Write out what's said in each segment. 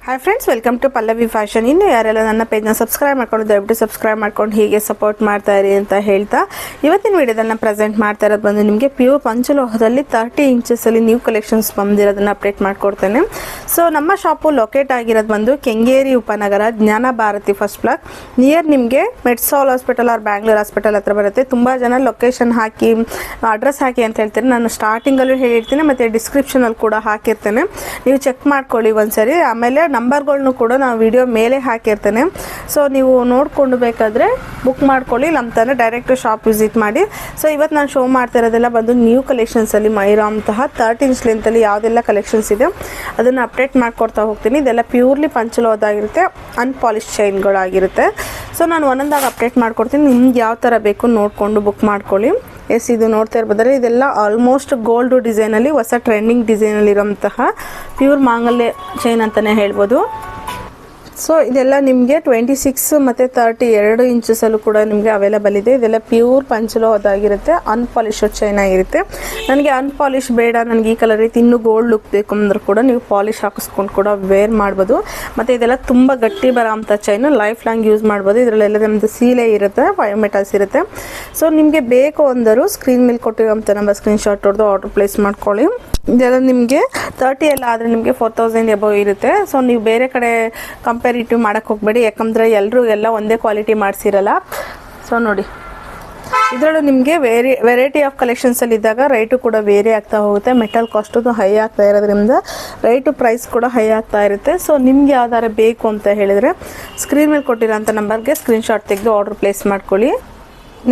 Hi friends, welcome to Pallavi fashion. ಇನ್ನು ಯಾರೆಲ್ಲ ನನ್ನ ಪೇಜ್ನ ಸಬ್ಸ್ಕ್ರೈಬ್ ಮಾಡ್ಕೊಂಡು ದಯವಿಟ್ಟು ಸಬ್ಸ್ಕ್ರೈಬ್ ಮಾಡ್ಕೊಂಡು ಹೀಗೆ ಸಪೋರ್ಟ್ ಮಾಡ್ತಾ ಇರಿ ಅಂತ ಹೇಳ್ತಾ ಇವತ್ತಿನ ವಿಡಿಯೋದಲ್ಲಿ ನಾನು ಪ್ರೆಸೆಂಟ್ ಮಾಡ್ತಾ ಇರೋದು ಬಂದು ನಿಮಗೆ ಪ್ಯೂರ್ ಪಂಚಲೋಹದಲ್ಲಿ 30 ಇಂಚಸಲ್ಲಿ ನ್ಯೂ ಕಲೆಕ್ಷನ್ಸ್ ಬಂದಿರೋದನ್ನ ಅಪ್ಡೇಟ್ ಮಾಡ್ಕೊಡ್ತೇನೆ. ಸೊ ನಮ್ಮ ಶಾಪು ಲೊಕೇಟ್ ಆಗಿರೋದು ಬಂದು ಕೆಂಗೇರಿ ಉಪನಗರ ಜ್ಞಾನ ಭಾರತಿ ಫಸ್ಟ್ ಬ್ಲಾಕ್ ನಿಯರ್ ನಿಮಗೆ ಮೆಡ್ಸಾಲ್ ಹಾಸ್ಪಿಟಲ್ ಆರ್ ಬ್ಯಾಂಗ್ಳೂರ್ ಹಾಸ್ಪಿಟಲ್ ಹತ್ರ ಬರುತ್ತೆ. ತುಂಬ ಜನ ಲೊಕೇಶನ್ ಹಾಕಿ ಅಡ್ರೆಸ್ ಹಾಕಿ ಅಂತ ಹೇಳ್ತಾರೆ. ನಾನು ಸ್ಟಾರ್ಟಿಂಗಲ್ಲೂ ಹೇಳಿರ್ತೀನಿ ಮತ್ತು ಡಿಸ್ಕ್ರಿಪ್ಷನಲ್ಲಿ ಕೂಡ ಹಾಕಿರ್ತೇನೆ, ನೀವು ಚೆಕ್ ಮಾಡ್ಕೊಳ್ಳಿ ಒಂದ್ಸರಿ. ಆಮೇಲೆ ನಂಬರ್ಗಳನ್ನು ಕೂಡ ನಾವು ವಿಡಿಯೋ ಮೇಲೆ ಹಾಕಿರ್ತೇನೆ, ಸೊ ನೀವು ನೋಡಿಕೊಂಡು ಬೇಕಾದರೆ ಬುಕ್ ಮಾಡ್ಕೊಳ್ಳಿ, ನಮ್ಮ ತಾನೇ ಡೈರೆಕ್ಟ್ ಶಾಪ್ ವಿಸಿಟ್ ಮಾಡಿ. ಸೊ ಇವತ್ತು ನಾನು ಶೋ ಮಾಡ್ತಾ ಇರೋದೆಲ್ಲ ಬಂದು ನ್ಯೂ ಕಲೆಕ್ಷನ್ಸಲ್ಲಿ ಇರೋಂತಹ 30 ಇಂಚ್ ಲೆಂತಲ್ಲಿ ಯಾವುದೆಲ್ಲ ಕಲೆಕ್ಷನ್ಸ್ ಇದೆ ಅದನ್ನು ಅಪ್ಡೇಟ್ ಮಾಡ್ಕೊಡ್ತಾ ಹೋಗ್ತೀನಿ. ಇದೆಲ್ಲ ಪ್ಯೂರ್ಲಿ ಪಂಚಲೋಹದಾಗಿರುತ್ತೆ, ಅನ್ಪಾಲಿಶ್ ಚೈನ್ಗಳಾಗಿರುತ್ತೆ. ಸೊ ನಾನು ಒಂದೊಂದಾಗಿ ಅಪ್ಡೇಟ್ ಮಾಡ್ಕೊಡ್ತೀನಿ, ನಿಮ್ಗೆ ಯಾವ ಥರ ಬೇಕು ನೋಡಿಕೊಂಡು ಬುಕ್ ಮಾಡ್ಕೊಳ್ಳಿ. ಎಸ್, ಇದು ನೋಡ್ತಾ ಇರ್ಬೋದ್ರೆ ಇದೆಲ್ಲ ಆಲ್ಮೋಸ್ಟ್ ಗೋಲ್ಡ್ ಡಿಸೈನಲ್ಲಿ ಹೊಸ ಟ್ರೆಂಡಿಂಗ್ ಡಿಸೈನಲ್ಲಿ ಇರೋಂತಹ ಪ್ಯೂರ್ ಮಾಂಗಲ್ಯ ಚೈನ್ ಅಂತಲೇ ಹೇಳ್ಬೋದು. ಸೊ ಇದೆಲ್ಲ ನಿಮಗೆ 26 ಮತ್ತು 30 2 ಇಂಚಸಲ್ಲೂ ಕೂಡ ನಿಮಗೆ ಅವೈಲೇಬಲ್ ಇದೆ. ಇದೆಲ್ಲ ಪ್ಯೂರ್ ಪಂಚಲೋಹದಾಗಿರುತ್ತೆ, ಅನ್ಪಾಲಿಶ್ ಚೈನ್ ಆಗಿರುತ್ತೆ. ನನಗೆ ಅನ್ಪಾಲಿಶ್ ಬೇಡ, ನನಗೆ ಈ ಕಲರ್ ಐತಿ, ಇನ್ನೂ ಗೋಲ್ಡ್ ಲುಕ್ ಬೇಕು ಅಂದ್ರೆ ಕೂಡ ನೀವು ಪಾಲಿಶ್ ಹಾಕಿಸ್ಕೊಂಡು ಕೂಡ ವೇರ್ ಮಾಡ್ಬೋದು. ಮತ್ತು ಇದೆಲ್ಲ ತುಂಬ ಗಟ್ಟಿ ಬರೋ ಅಂಥ ಚೈನು, ಲೈಫ್ ಲಾಂಗ್ ಯೂಸ್ ಮಾಡ್ಬೋದು. ಇದರಲ್ಲೆಲ್ಲ ನಮ್ಮದು ಸೀಲೆ ಇರುತ್ತೆ, ಬಯೋಮೆಟಲ್ಸ್ ಇರುತ್ತೆ. ಸೊ ನಿಮಗೆ ಬೇಕು ಅಂದರೂ ಸ್ಕ್ರೀನ್ ಮೇಲೆ ಕೊಟ್ಟಿರೋಂಥ ನಂಬರ್ ಸ್ಕ್ರೀನ್ಶಾಟ್ ಹೊಡೆದು ಆರ್ಡರ್ ಪ್ಲೇಸ್ ಮಾಡ್ಕೊಳ್ಳಿ. ಇದೆಲ್ಲ ನಿಮಗೆ 30 ಎಲ್ಲ ಆದರೆ ನಿಮಗೆ 4000 ಎಬೋ ಇರುತ್ತೆ. ಸೊ ನೀವು ಬೇರೆ ಕಡೆ ಕಂಪೇರಿಟಿವ್ ಮಾಡೋಕ್ಕೆ ಹೋಗಬೇಡಿ, ಯಾಕಂದರೆ ಎಲ್ಲರೂ ಎಲ್ಲ ಒಂದೇ ಕ್ವಾಲಿಟಿ ಮಾಡಿಸಿರಲ್ಲ. ಸೊ ನೋಡಿ, ಇದರಲ್ಲೂ ನಿಮಗೆ ವೆರೈಟಿ ಆಫ್ ಕಲೆಕ್ಷನ್ಸಲ್ಲಿ ಇದ್ದಾಗ ರೈಟು ಕೂಡ ವೇರಿ ಆಗ್ತಾ ಹೋಗುತ್ತೆ. ಮೆಟಲ್ ಕಾಸ್ಟು ಹೈ ಆಗ್ತಾ ಇರೋದ್ರಿಂದ ರೈಟು ಪ್ರೈಸ್ ಕೂಡ ಹೈ ಆಗ್ತಾ ಇರುತ್ತೆ. ಸೊ ನಿಮ್ಗೆ ಯಾವ್ದಾರು ಬೇಕು ಅಂತ ಹೇಳಿದರೆ ಸ್ಕ್ರೀನ್ ಮೇಲೆ ಕೊಟ್ಟಿರೋಂಥ ನಂಬರ್ಗೆ ಸ್ಕ್ರೀನ್ಶಾಟ್ ತೆಗೆದು ಆರ್ಡರ್ ಪ್ಲೇಸ್ ಮಾಡ್ಕೊಳ್ಳಿ.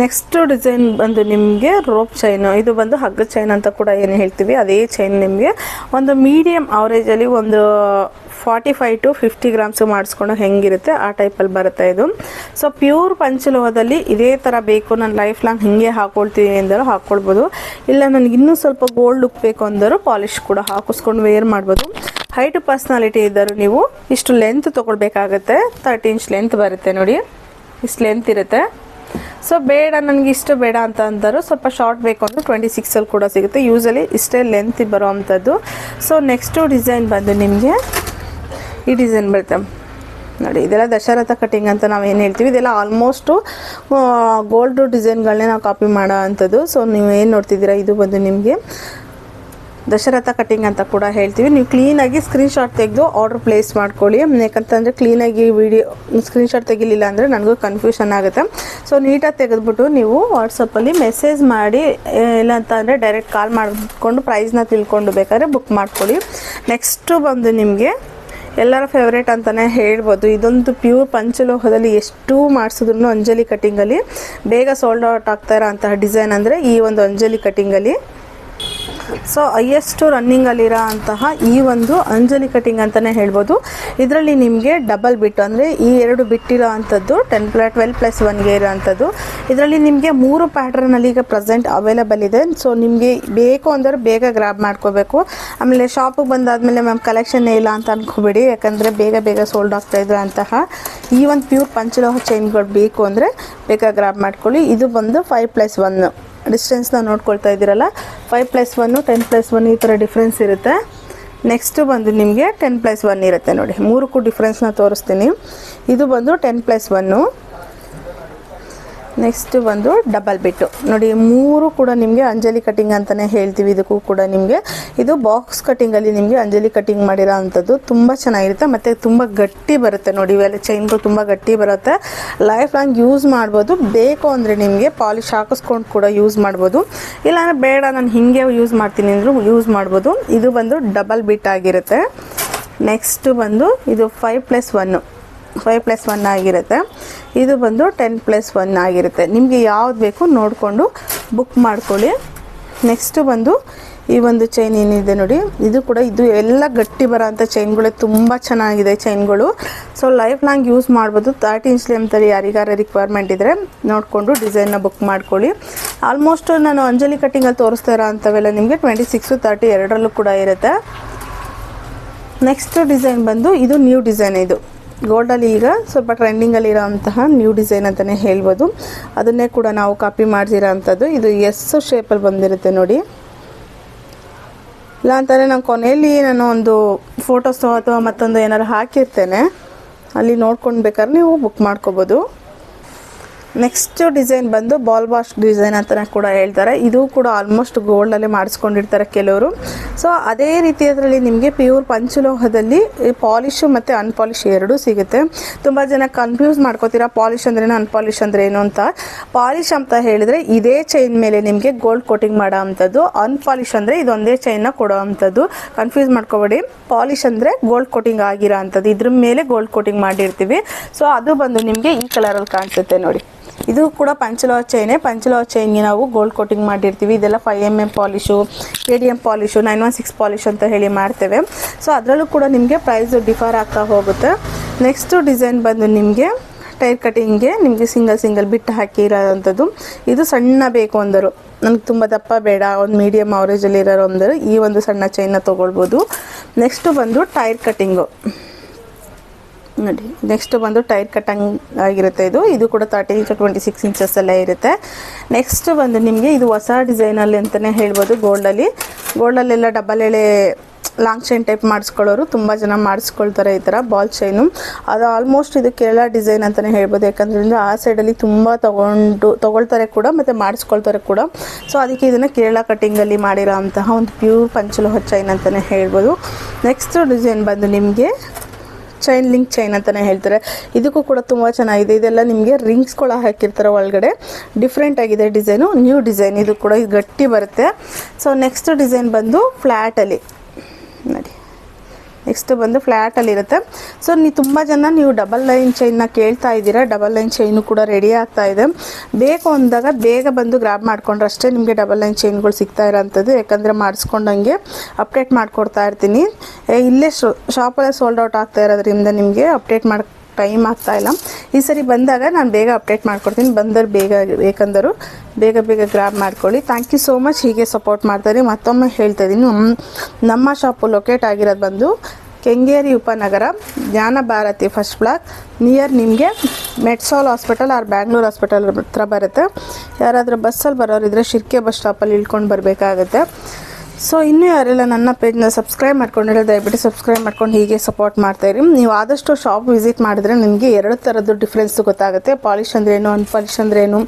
ನೆಕ್ಸ್ಟ್ ಡಿಸೈನ್ ಬಂದು ನಿಮಗೆ ರೋಪ್ ಚೈನು. ಇದು ಬಂದು ಹಗ್ಗ ಚೈನ್ ಅಂತ ಕೂಡ ಏನು ಹೇಳ್ತೀವಿ, ಅದೇ ಚೈನ್ ನಿಮಗೆ ಒಂದು ಮೀಡಿಯಮ್ ಅವರೇಜಲ್ಲಿ ಒಂದು 45 to 50 ಗ್ರಾಮ್ಸ್ ಮಾಡಿಸ್ಕೊಂಡು ಹೆಂಗಿರುತ್ತೆ ಆ ಟೈಪಲ್ಲಿ ಬರುತ್ತೆ ಇದು. ಸೊ ಪ್ಯೂರ್ ಪಂಚಲೋಹದಲ್ಲಿ ಇದೇ ಥರ ಬೇಕು, ನಾನು ಲೈಫ್ ಲಾಂಗ್ ಹಿಂಗೆ ಹಾಕ್ಕೊಳ್ತೀನಿ ಎಂದರೂ ಹಾಕ್ಕೊಳ್ಬೋದು. ಇಲ್ಲ ನನಗೆ ಇನ್ನೂ ಸ್ವಲ್ಪ ಗೋಲ್ಡ್ ಲುಕ್ ಬೇಕು ಅಂದರೂ ಪಾಲಿಶ್ ಕೂಡ ಹಾಕಿಸ್ಕೊಂಡು ವೇರ್ ಮಾಡ್ಬೋದು. ಹೈಟ್ ಪರ್ಸ್ನಾಲಿಟಿ ಇದ್ದರೂ ನೀವು ಇಷ್ಟು ಲೆಂತ್ ತೊಗೊಳ್ಬೇಕಾಗತ್ತೆ. 30 ಇಂಚ್ ಲೆಂತ್ ಬರುತ್ತೆ ನೋಡಿ, ಇಷ್ಟು ಲೆಂತ್ ಇರುತ್ತೆ. ಸೊ ಬೇಡ, ನನಗೆ ಇಷ್ಟು ಬೇಡ ಅಂತ ಅಂದರು, ಸ್ವಲ್ಪ ಶಾರ್ಟ್ ಬೇಕು ಅಂದರೆ 26ಅಲ್ಲಿ ಕೂಡ ಸಿಗುತ್ತೆ. ಯೂಸಲಿ ಇಷ್ಟೇ ಲೆಂತ್ ಬರೋ ಅಂಥದ್ದು. ಸೊ ನೆಕ್ಸ್ಟು ಡಿಸೈನ್ ಬಂದು ನಿಮಗೆ ಈ ಡಿಸೈನ್ ಬರುತ್ತೆ ನೋಡಿ. ಇದೆಲ್ಲ ದಶರಥ ಕಟಿಂಗ್ ಅಂತ ನಾವು ಏನು ಹೇಳ್ತೀವಿ. ಇದೆಲ್ಲ ಆಲ್ಮೋಸ್ಟು ಗೋಲ್ಡ್ ಡಿಸೈನ್ಗಳನ್ನೇ ನಾವು ಕಾಪಿ ಮಾಡೋ ಅಂಥದ್ದು. ಸೊ ನೀವು ಏನು ನೋಡ್ತಿದ್ದೀರಾ, ಇದು ಬಂದು ನಿಮಗೆ ದಶರಥ ಕಟಿಂಗ್ ಅಂತ ಕೂಡ ಹೇಳ್ತೀವಿ. ನೀವು ಕ್ಲೀನಾಗಿ ಸ್ಕ್ರೀನ್ಶಾಟ್ ತೆಗೆದು ಆರ್ಡರ್ ಪ್ಲೇಸ್ ಮಾಡ್ಕೊಳ್ಳಿ, ಯಾಕಂತಂದರೆ ಕ್ಲೀನಾಗಿ ವಿಡಿಯೋ ಸ್ಕ್ರೀನ್ಶಾಟ್ ತೆಗಿಲಿಲ್ಲ ಅಂದರೆ ನನಗೂ ಕನ್ಫ್ಯೂಷನ್ ಆಗುತ್ತೆ. ಸೊ ನೀಟಾಗಿ ತೆಗೆದುಬಿಟ್ಟು ನೀವು ವಾಟ್ಸಪ್ಪಲ್ಲಿ ಮೆಸೇಜ್ ಮಾಡಿ, ಇಲ್ಲ ಅಂತ ಅಂದರೆ ಡೈರೆಕ್ಟ್ ಕಾಲ್ ಮಾಡಿಕೊಂಡು ಪ್ರೈಸ್ನ ತಿಳ್ಕೊಂಡು ಬೇಕಾದ್ರೆ ಬುಕ್ ಮಾಡ್ಕೊಳ್ಳಿ. ನೆಕ್ಸ್ಟು ಬಂದು ನಿಮಗೆ ಎಲ್ಲರ ಫೇವ್ರೇಟ್ ಅಂತಲೇ ಹೇಳ್ಬೋದು. ಇದೊಂದು ಪ್ಯೂರ್ ಪಂಚಲೋಹದಲ್ಲಿ ಎಷ್ಟು ಮಾಡಿಸಿದ್ರು ಅಂಜಲಿ ಕಟ್ಟಿಂಗಲ್ಲಿ ಬೇಗ ಸೋಲ್ಡ್ ಔಟ್ ಆಗ್ತಾ ಇರೋ ಅಂತಹ ಡಿಸೈನ್ ಅಂದರೆ ಈ ಒಂದು ಅಂಜಲಿ ಕಟ್ಟಿಂಗಲ್ಲಿ. ಸೊ ಹೈಯೆಸ್ಟ್ ರನ್ನಿಂಗಲ್ಲಿರೋ ಅಂತಹ ಈ ಒಂದು ಅಂಜಲಿ ಕಟಿಂಗ್ ಅಂತಲೇ ಹೇಳ್ಬೋದು. ಇದರಲ್ಲಿ ನಿಮಗೆ ಡಬಲ್ ಬಿಟ್ಟು ಅಂದರೆ ಈ 2 ಬಿಟ್ಟಿರೋ ಅಂಥದ್ದು 12+1ಗೆ ಇರೋ ಅಂಥದ್ದು. ಇದರಲ್ಲಿ ನಿಮಗೆ 3 ಪ್ಯಾಟ್ರನಲ್ಲಿ ಈಗ ಪ್ರೆಸೆಂಟ್ ಅವೈಲೇಬಲ್ ಇದೆ. ಸೊ ನಿಮಗೆ ಬೇಕು ಅಂದರೆ ಬೇಗ ಗ್ರ್ಯಾಬ್ ಮಾಡ್ಕೋಬೇಕು. ಆಮೇಲೆ ಶಾಪಿಗೆ ಬಂದಾದಮೇಲೆ ಮ್ಯಾಮ್ ಕಲೆಕ್ಷನ್ನೇ ಇಲ್ಲ ಅಂತ ಅಂದ್ಕೋಬೇಡಿ, ಯಾಕಂದರೆ ಬೇಗ ಸೋಲ್ಡ್ ಆಗ್ತಾಯಿದ್ರು ಅಂತಹ ಈ ಒಂದು ಪ್ಯೂರ್ ಪಂಚಲೋಹ ಚೈನ್ಗಳು ಬೇಕು ಅಂದರೆ ಬೇಗ ಗ್ರ್ಯಾಬ್ ಮಾಡ್ಕೊಳ್ಳಿ. ಇದು ಬಂದು 5+1 ಡಿಸ್ಟೆನ್ಸ್ನ ನೋಡ್ಕೊಳ್ತಾ ಇದ್ದೀರಲ್ಲ, 5+1 10+1 ಈ ಥರ ಡಿಫ್ರೆನ್ಸ್ ಇರುತ್ತೆ. ನೆಕ್ಸ್ಟು ಬಂದು ನಿಮಗೆ 10+1 ಇರುತ್ತೆ ನೋಡಿ. 3ಕ್ಕೂ ಡಿಫ್ರೆನ್ಸ್ನ ತೋರಿಸ್ತೀನಿ. ಇದು ಬಂದು 10+1. ನೆಕ್ಸ್ಟು ಬಂದು ಡಬಲ್ ಬಿಟ್ಟು ನೋಡಿ. 3 ಕೂಡ ನಿಮಗೆ ಅಂಜಲಿ ಕಟಿಂಗ್ ಅಂತಲೇ ಹೇಳ್ತೀವಿ. ಇದಕ್ಕೂ ಕೂಡ ನಿಮಗೆ ಇದು ಬಾಕ್ಸ್ ಕಟಿಂಗಲ್ಲಿ ನಿಮಗೆ ಅಂಜಲಿ ಕಟಿಂಗ್ ಮಾಡಿರೋ ಅಂಥದ್ದು ತುಂಬ ಚೆನ್ನಾಗಿರುತ್ತೆ ಮತ್ತು ತುಂಬ ಗಟ್ಟಿ ಬರುತ್ತೆ ನೋಡಿ. ಇವೆಲ್ಲ ಚೈನ್ಗಳು ತುಂಬ ಗಟ್ಟಿ ಬರುತ್ತೆ, ಲೈಫ್ ಲಾಂಗ್ ಯೂಸ್ ಮಾಡ್ಬೋದು. ಬೇಕು ಅಂದರೆ ನಿಮಗೆ ಪಾಲಿಶ್ ಹಾಕಿಸ್ಕೊಂಡು ಕೂಡ ಯೂಸ್ ಮಾಡ್ಬೋದು, ಇಲ್ಲಾಂದರೆ ಬೇಡ ನಾನು ಹೀಗೆ ಯೂಸ್ ಮಾಡ್ತೀನಿ ಅಂದರೂ ಯೂಸ್ ಮಾಡ್ಬೋದು. ಇದು ಬಂದು ಡಬಲ್ ಬಿಟ್ ಆಗಿರುತ್ತೆ. ನೆಕ್ಸ್ಟು ಬಂದು ಇದು 5+1 ಆಗಿರುತ್ತೆ. ಇದು ಬಂದು 10+1 ಆಗಿರುತ್ತೆ. ನಿಮಗೆ ಯಾವ್ದು ಬೇಕು ನೋಡಿಕೊಂಡು ಬುಕ್ ಮಾಡ್ಕೊಳ್ಳಿ. ನೆಕ್ಸ್ಟು ಬಂದು ಈ ಒಂದು ಚೈನ್ ಏನಿದೆ ನೋಡಿ, ಇದು ಕೂಡ ಇದು ಎಲ್ಲ ಗಟ್ಟಿ ಬರೋ ಅಂಥ ಚೈನ್ಗಳು, ತುಂಬ ಚೆನ್ನಾಗಿದೆ ಚೈನ್ಗಳು. ಸೊ ಲೈಫ್ ಲಾಂಗ್ ಯೂಸ್ ಮಾಡ್ಬೋದು. 30 ಇಂಚ್ ಲೆಂತಲ್ಲಿ ಯಾರಿಗಾರ ರಿಕ್ವೈರ್ಮೆಂಟ್ ಇದ್ದರೆ ನೋಡಿಕೊಂಡು ಡಿಸೈನ್ನ ಬುಕ್ ಮಾಡ್ಕೊಳ್ಳಿ. ಆಲ್ಮೋಸ್ಟ್ ನಾನು ಅಂಜಲಿ ಕಟ್ಟಿಂಗಲ್ಲಿ ತೋರಿಸ್ತಾ ಇರೋ ಅಂಥವೆಲ್ಲ ನಿಮಗೆ 26 30 ಎರಡರಲ್ಲೂ ಕೂಡ ಇರುತ್ತೆ. ನೆಕ್ಸ್ಟ್ ಡಿಸೈನ್ ಬಂದು ಇದು ನ್ಯೂ ಡಿಸೈನ್. ಇದು ಗೋಲ್ಡಲ್ಲಿ ಈಗ ಸ್ವಲ್ಪ ಟ್ರೆಂಡಿಂಗಲ್ಲಿರೋ ಅಂತಹ ನ್ಯೂ ಡಿಸೈನ್ ಅಂತಲೇ ಹೇಳ್ಬೋದು. ಅದನ್ನೇ ಕೂಡ ನಾವು ಕಾಪಿ ಮಾಡಿಸಿರೋ ಅಂಥದ್ದು. ಇದು ಎಸ್ ಶೇಪಲ್ಲಿ ಬಂದಿರುತ್ತೆ ನೋಡಿ. ಇಲ್ಲ ಅಂತಂದರೆ ನಾನು ಕೊನೆಯಲ್ಲಿ ನಾನು ಒಂದು ಫೋಟೋಸು ಅಥವಾ ಮತ್ತೊಂದು ಏನಾರು ಹಾಕಿರ್ತೇನೆ, ಅಲ್ಲಿ ನೋಡ್ಕೊಂಡು ಬೇಕಾದ್ರೆ ನೀವು ಬುಕ್ ಮಾಡ್ಕೋಬೋದು. ನೆಕ್ಸ್ಟ್ ಡಿಸೈನ್ ಬಂದು ಬಾಲ್ ವಾಶ್ ಡಿಸೈನ್ ಅಂತಲೇ ಕೂಡ ಹೇಳ್ತಾರೆ. ಇದು ಕೂಡ ಆಲ್ಮೋಸ್ಟ್ ಗೋಲ್ಡಲ್ಲೇ ಮಾಡಿಸ್ಕೊಂಡಿರ್ತಾರೆ ಕೆಲವರು. ಸೊ ಅದೇ ರೀತಿ ಅದರಲ್ಲಿ ನಿಮಗೆ ಪ್ಯೂರ್ ಪಂಚಲೋಹದಲ್ಲಿ ಪಾಲಿಶು ಮತ್ತು ಅನ್ಪಾಲಿಶ್ ಎರಡೂ ಸಿಗುತ್ತೆ. ತುಂಬ ಜನ ಕನ್ಫ್ಯೂಸ್ ಮಾಡ್ಕೋತೀರಾ ಪಾಲಿಶ್ ಅಂದ್ರೇನು ಅನ್ಪಾಲಿಶ್ ಅಂದ್ರೆ ಏನು ಅಂತ. ಪಾಲಿಶ್ ಅಂತ ಹೇಳಿದರೆ ಇದೇ ಚೈನ್ ಮೇಲೆ ನಿಮಗೆ ಗೋಲ್ಡ್ ಕೋಟಿಂಗ್ ಮಾಡೋ ಅಂಥದ್ದು. ಅನ್ಪಾಲಿಶ್ ಅಂದರೆ ಇದೊಂದೇ ಚೈನ್ನ ಕೊಡೋ ಅಂಥದ್ದು. ಕನ್ಫ್ಯೂಸ್ ಮಾಡ್ಕೋಬೇಡಿ. ಪಾಲಿಶ್ ಅಂದರೆ ಗೋಲ್ಡ್ ಕೋಟಿಂಗ್ ಆಗಿರೋ ಅಂಥದ್ದು, ಇದ್ರ ಮೇಲೆ ಗೋಲ್ಡ್ ಕೋಟಿಂಗ್ ಮಾಡಿರ್ತೀವಿ. ಸೊ ಅದು ಬಂದು ನಿಮಗೆ ಈ ಕಲರಲ್ಲಿ ಕಾಣಿಸುತ್ತೆ ನೋಡಿ. ಇದು ಕೂಡ ಪಂಚಲೋಹ ಚೈನೇ. ಪಂಚಲೋಹ ಚೈನ್ಗೆ ನಾವು ಗೋಲ್ಡ್ ಕೋಟಿಂಗ್ ಮಾಡಿರ್ತೀವಿ. ಇದೆಲ್ಲ 5mm polish, ADM polish, 916 polish ಅಂತ ಹೇಳಿ ಮಾಡ್ತೇವೆ. ಸೊ ಅದರಲ್ಲೂ ಕೂಡ ನಿಮಗೆ ಪ್ರೈಸು ಡಿಫರ್ ಆಗ್ತಾ ಹೋಗುತ್ತೆ. ನೆಕ್ಸ್ಟು ಡಿಸೈನ್ ಬಂದು ನಿಮಗೆ ಟೈರ್ ಕಟಿಂಗ್ಗೆ ನಿಮಗೆ ಸಿಂಗಲ್ ಬಿಟ್ಟು ಹಾಕಿರೋವಂಥದ್ದು. ಇದು ಸಣ್ಣ ಬೇಕು ಅಂದರು, ನನಗೆ ತುಂಬ ದಪ್ಪ ಬೇಡ, ಒಂದು ಮೀಡಿಯಮ್ ಅವರೇಜಲ್ಲಿ ಇರೋ ಅಂದರು ಈ ಒಂದು ಸಣ್ಣ ಚೈನ್ನ ತೊಗೊಳ್ಬೋದು. ನೆಕ್ಸ್ಟು ಬಂದು ಟೈರ್ ಕಟಿಂಗು ನೋಡಿ. ನೆಕ್ಸ್ಟ್ ಬಂದು ಟೈರ್ ಕಟ್ಟಂಗ್ ಆಗಿರುತ್ತೆ. ಇದು ಕೂಡ 30 to 26 ಇಂಚಸ್ಸಲ್ಲೇ ಇರುತ್ತೆ. ನೆಕ್ಸ್ಟ್ ಬಂದು ನಿಮಗೆ ಇದು ಹೊಸ ಡಿಸೈನಲ್ಲಿ ಅಂತಲೇ ಹೇಳ್ಬೋದು. ಗೋಲ್ಡಲ್ಲೆಲ್ಲ ಡಬಲ್ ಎಳೆ ಲಾಂಗ್ ಚೈನ್ ಟೈಪ್ ಮಾಡಿಸ್ಕೊಳ್ಳೋರು ತುಂಬ ಜನ ಮಾಡಿಸ್ಕೊಳ್ತಾರೆ ಈ ಥರ ಬಾಲ್ ಚೈನು. ಅದು ಆಲ್ಮೋಸ್ಟ್ ಇದು ಕೇರಳ ಡಿಸೈನ್ ಅಂತಲೇ ಹೇಳ್ಬೋದು. ಯಾಕಂದ್ರೆ ಆ ಸೈಡಲ್ಲಿ ತುಂಬ ತೊಗೊಳ್ತಾರೆ ಕೂಡ ಮತ್ತು ಮಾಡಿಸ್ಕೊಳ್ತಾರೆ ಕೂಡ. ಸೊ ಅದಕ್ಕೆ ಇದನ್ನು ಕೇರಳ ಕಟ್ಟಿಂಗಲ್ಲಿ ಮಾಡಿರೋ ಅಂತಹ ಒಂದು ಪ್ಯೂರ್ ಪಂಚಲೋಹ ಚೈನ್ ಅಂತಲೇ ಹೇಳ್ಬೋದು. ನೆಕ್ಸ್ಟ್ ಡಿಸೈನ್ ಬಂದು ನಿಮಗೆ ಚೈನ್ ಲಿಂಕ್ ಚೈನ್ ಅಂತಲೇ ಹೇಳ್ತಾರೆ. ಇದಕ್ಕೂ ಕೂಡ ತುಂಬ ಚೆನ್ನಾಗಿದೆ. ಇದೆಲ್ಲ ನಿಮಗೆ ರಿಂಗ್ಸ್ಗಳು ಹಾಕಿರ್ತಾರೆ ಒಳಗಡೆ. ಡಿಫ್ರೆಂಟ್ ಆಗಿದೆ ಡಿಸೈನು, ನ್ಯೂ ಡಿಸೈನ್. ಇದು ಕೂಡ ಇದು ಗಟ್ಟಿ ಬರುತ್ತೆ. ಸೊ ನೆಕ್ಸ್ಟ್ ಡಿಸೈನ್ ಬಂದು ಫ್ಲ್ಯಾಟಲ್ಲಿ ನೋಡಿ. ನೆಕ್ಸ್ಟ್ ಬಂದು ಫ್ಲ್ಯಾಟಲ್ಲಿರುತ್ತೆ. ಸೊ ತುಂಬ ಜನ ನೀವು ಡಬಲ್ ಲೈನ್ ಚೈನ್ನ ಕೇಳ್ತಾ ಇದ್ದೀರಾ. ಡಬಲ್ ಲೈನ್ ಚೈನು ಕೂಡ ರೆಡಿ ಆಗ್ತಾ ಇದೆ. ಬೇಕು ಅಂದಾಗ ಬೇಗ ಬಂದು ಗ್ರಾಬ್ ಮಾಡ್ಕೊಂಡ್ರೆ ಅಷ್ಟೇ ನಿಮಗೆ ಡಬಲ್ ಲೈನ್ ಚೈನ್ಗಳು ಸಿಗ್ತಾ ಇರೋಂಥದ್ದು. ಯಾಕಂದರೆ ಮಾಡಿಸ್ಕೊಂಡಂಗೆ ಅಪ್ಡೇಟ್ ಮಾಡಿಕೊಡ್ತಾ ಇರ್ತೀನಿ. ಇಲ್ಲೇ ಶಾಪಲ್ಲೇ ಸೋಲ್ಡ್ ಔಟ್ ಆಗ್ತಾ ಇರೋದ್ರಿಂದ ನಿಮಗೆ ಅಪ್ಡೇಟ್ ಮಾಡಿ ಟೈಮ್ ಆಗ್ತಾ ಇಲ್ಲ. ಈ ಸರಿ ಬಂದಾಗ ನಾನು ಬೇಗ ಅಪ್ಡೇಟ್ ಮಾಡ್ಕೊಡ್ತೀನಿ. ಬಂದರೆ ಬೇಕಂದರೂ ಬೇಗ ಗ್ರಾಬ್ ಮಾಡ್ಕೊಳ್ಳಿ. Thank you so much. ಹೀಗೆ ಸಪೋರ್ಟ್ ಮಾಡ್ತಾರೆ. ಮತ್ತೊಮ್ಮೆ ಹೇಳ್ತಾ ಇದ್ದೀನಿ, ನಮ್ಮ ಶಾಪು ಲೊಕೇಟ್ ಆಗಿರೋದು ಬಂದು ಕೆಂಗೇರಿ ಉಪನಗರ, ಜ್ಞಾನ ಭಾರತಿ ಫಸ್ಟ್ ಬ್ಲಾಕ್, ನಿಯರ್ ನಿಮಗೆ ಮೆಟ್ಸಾಲ್ ಹಾಸ್ಪಿಟಲ್ ಆರ್ ಬ್ಯಾಂಗ್ಳೂರ್ ಹಾಸ್ಪಿಟಲ್ ಹತ್ರ ಬರುತ್ತೆ. ಯಾರಾದರೂ ಬಸ್ಸಲ್ಲಿ ಬರೋರಿದ್ರೆ ಶಿರ್ಕೆ ಬಸ್ ಸ್ಟಾಪಲ್ಲಿ ಇಳ್ಕೊಂಡು ಬರಬೇಕಾಗುತ್ತೆ. ಸೊ ಇನ್ನೂ ಯಾರೆಲ್ಲ ನನ್ನ ಪೇಜ್ನ ಸಬ್ಸ್ಕ್ರೈಬ್ ಮಾಡ್ಕೊಂಡಿರೋ ದಯವಿಟ್ಟು ಸಬ್ಸ್ಕ್ರೈಬ್ ಮಾಡ್ಕೊಂಡು ಹೀಗೆ ಸಪೋರ್ಟ್ ಮಾಡ್ತಾಯಿರಿ. ನೀವು ಆದಷ್ಟು ಶಾಪ್ ವಿಸಿಟ್ ಮಾಡಿದ್ರೆ ನಿಮಗೆ ಎರಡು ಥರದ್ದು ಡಿಫ್ರೆನ್ಸ್ ಗೊತ್ತಾಗುತ್ತೆ. ಪಾಲಿಶ್ ಅಂದ್ರೇನು, ಅನ್ಪಾಲಿಶ್ ಅಂದ್ರೇನು,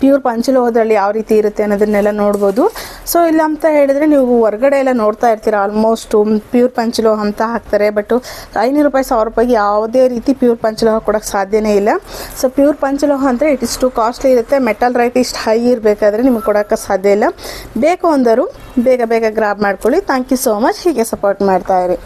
ಪ್ಯೂರ್ ಪಂಚಲೋಹದಲ್ಲಿ ಯಾವ ರೀತಿ ಇರುತ್ತೆ ಅನ್ನೋದನ್ನೆಲ್ಲ ನೋಡ್ಬೋದು. ಸೊ ಇಲ್ಲ ಅಂತ ಹೇಳಿದರೆ ನೀವು ಹೊರಗಡೆ ಎಲ್ಲ ನೋಡ್ತಾ ಇರ್ತೀರ, ಆಲ್ಮೋಸ್ಟು ಪ್ಯೂರ್ ಪಂಚಲೋಹ ಅಂತ ಹಾಕ್ತಾರೆ. ಬಟ್ 500 ರೂಪಾಯಿ 1000 ರೂಪಾಯಿಗೆ ಯಾವುದೇ ರೀತಿ ಪ್ಯೂರ್ ಪಂಚಲೋಹ ಕೊಡೋಕ್ಕೆ ಸಾಧ್ಯನೇ ಇಲ್ಲ. ಸೊ ಪ್ಯೂರ್ ಪಂಚಲೋಹ ಅಂದರೆ ಇಟ್ ಇಸ್ ಟು ಕಾಸ್ಟ್ಲಿ ಇರುತ್ತೆ. ಮೆಟಲ್ ರೈಟ್ ಇಷ್ಟು ಹೈ ಇರಬೇಕಾದ್ರೆ ನಿಮಗೆ ಕೊಡೋಕ್ಕೆ ಸಾಧ್ಯ ಇಲ್ಲ. ಬೇಕು ಅಂದರು ಬೇಗ ಗ್ರಾಬ್ ಮಾಡ್ಕೊಳ್ಳಿ. Thank you so much. ಹೀಗೆ ಸಪೋರ್ಟ್ ಮಾಡ್ತಾಯಿರಿ.